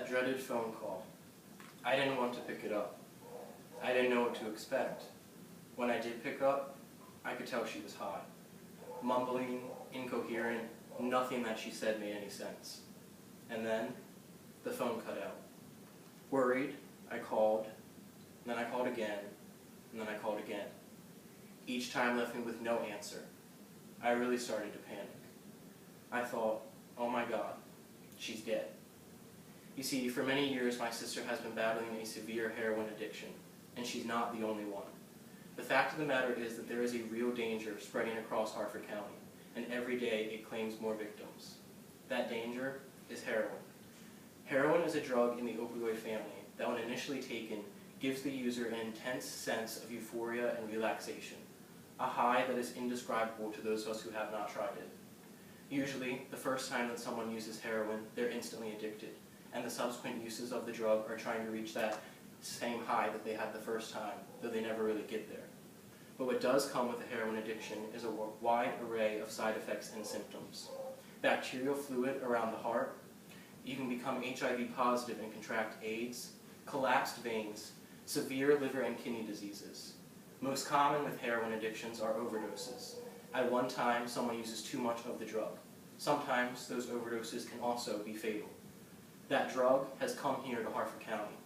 That dreaded phone call. I didn't want to pick it up. I didn't know what to expect. When I did pick up, I could tell she was high. Mumbling, incoherent, nothing that she said made any sense. And then, the phone cut out. Worried, I called, and then I called again, and then I called again. Each time left me with no answer. I really started to panic. I thought, oh my God, she's dead. You see, for many years my sister has been battling a severe heroin addiction, and she's not the only one. The fact of the matter is that there is a real danger spreading across Harford County, and every day it claims more victims. That danger is heroin. Heroin is a drug in the opioid family that, when initially taken, gives the user an intense sense of euphoria and relaxation, a high that is indescribable to those of us who have not tried it. Usually, the first time that someone uses heroin, they're instantly addicted, and the subsequent uses of the drug are trying to reach that same high that they had the first time, though they never really get there. But what does come with a heroin addiction is a wide array of side effects and symptoms. Bacterial fluid around the heart, you can become HIV positive and contract AIDS, collapsed veins, severe liver and kidney diseases. Most common with heroin addictions are overdoses. At one time, someone uses too much of the drug. Sometimes those overdoses can also be fatal. That drug has come here to Harford County.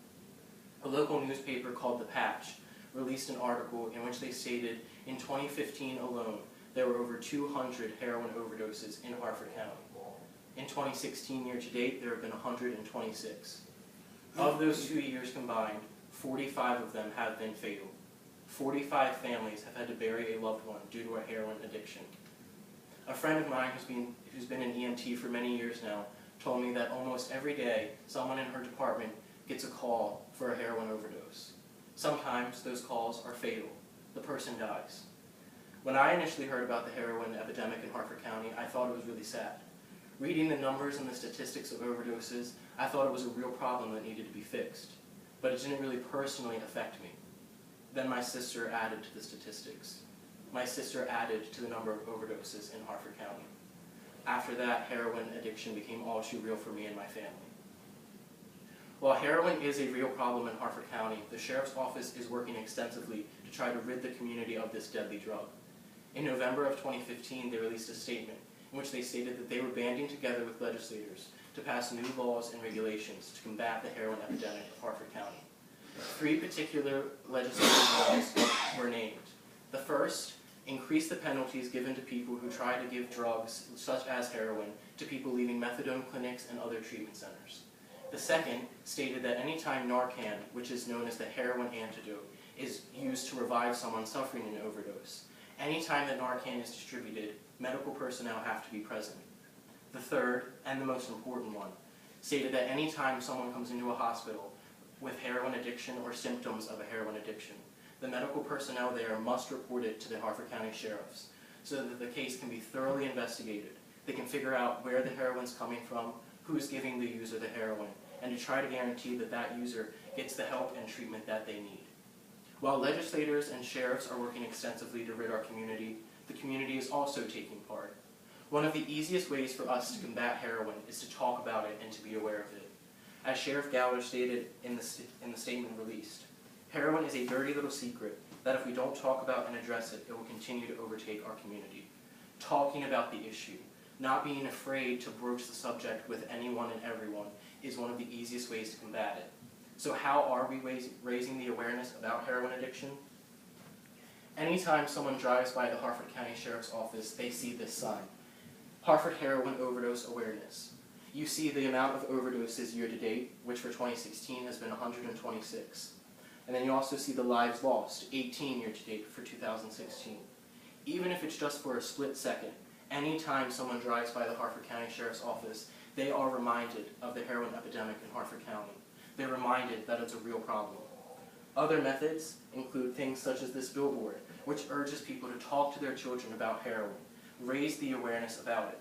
A local newspaper called The Patch released an article in which they stated in 2015 alone there were over 200 heroin overdoses in Harford County. In 2016 year to date, there have been 126. Of those 2 years combined, 45 of them have been fatal. 45 families have had to bury a loved one due to a heroin addiction. A friend of mine who's been an EMT for many years now told me that almost every day someone in her department gets a call for a heroin overdose. Sometimes those calls are fatal. The person dies. When I initially heard about the heroin epidemic in Harford County, I thought it was really sad. Reading the numbers and the statistics of overdoses, I thought it was a real problem that needed to be fixed. But it didn't really personally affect me. Then my sister added to the statistics. My sister added to the number of overdoses in Harford County. After that, heroin addiction became all too real for me and my family. While heroin is a real problem in Harford County, the Sheriff's Office is working extensively to try to rid the community of this deadly drug. In November of 2015, they released a statement in which they stated that they were banding together with legislators to pass new laws and regulations to combat the heroin epidemic of Harford County. 3 particular legislative laws were named. The first, increase the penalties given to people who try to give drugs, such as heroin, to people leaving methadone clinics and other treatment centers. The second stated that any time Narcan, which is known as the heroin antidote, is used to revive someone suffering an overdose, any time that Narcan is distributed, medical personnel have to be present. The third, and the most important one, stated that any time someone comes into a hospital with heroin addiction or symptoms of a heroin addiction, the medical personnel there must report it to the Harford County Sheriffs so that the case can be thoroughly investigated. They can figure out where the heroin's coming from, who's giving the user the heroin, and to try to guarantee that that user gets the help and treatment that they need. While legislators and sheriffs are working extensively to rid our community, the community is also taking part. One of the easiest ways for us to combat heroin is to talk about it and to be aware of it. As Sheriff Gowler stated in the statement released, heroin is a dirty little secret that if we don't talk about and address it, it will continue to overtake our community. Talking about the issue, not being afraid to broach the subject with anyone and everyone, is one of the easiest ways to combat it. So how are we raising the awareness about heroin addiction? Anytime someone drives by the Harford County Sheriff's Office, they see this sign, Harford Heroin Overdose Awareness. You see the amount of overdoses year to date, which for 2016 has been 126. And then you also see the lives lost, 18 year to date for 2016. Even if it's just for a split second, anytime someone drives by the Harford County Sheriff's Office, they are reminded of the heroin epidemic in Harford County. They're reminded that it's a real problem. Other methods include things such as this billboard, which urges people to talk to their children about heroin, raise the awareness about it.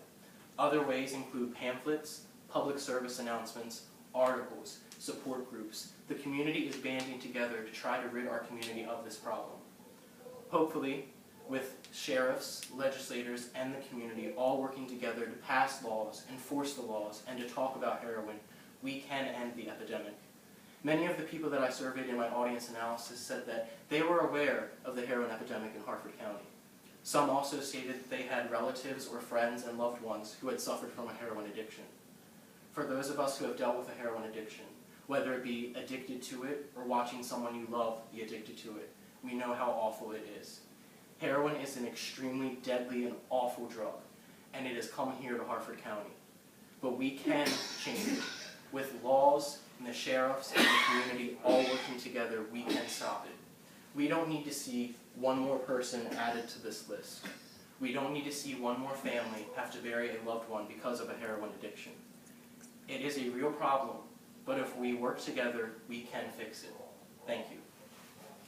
Other ways include pamphlets, public service announcements, articles, support groups. The community is banding together to try to rid our community of this problem. Hopefully, with sheriffs, legislators, and the community all working together to pass laws, enforce the laws, and to talk about heroin, we can end the epidemic. Many of the people that I surveyed in my audience analysis said that they were aware of the heroin epidemic in Harford County. Some also stated that they had relatives or friends and loved ones who had suffered from a heroin addiction. For those of us who have dealt with a heroin addiction, whether it be addicted to it or watching someone you love be addicted to it, we know how awful it is. Heroin is an extremely deadly and awful drug, and it has come here to Harford County. But we can change it. With laws and the sheriffs and the community all working together, we can stop it. We don't need to see one more person added to this list. We don't need to see one more family have to bury a loved one because of a heroin addiction. It is a real problem, but if we work together, we can fix it. Thank you.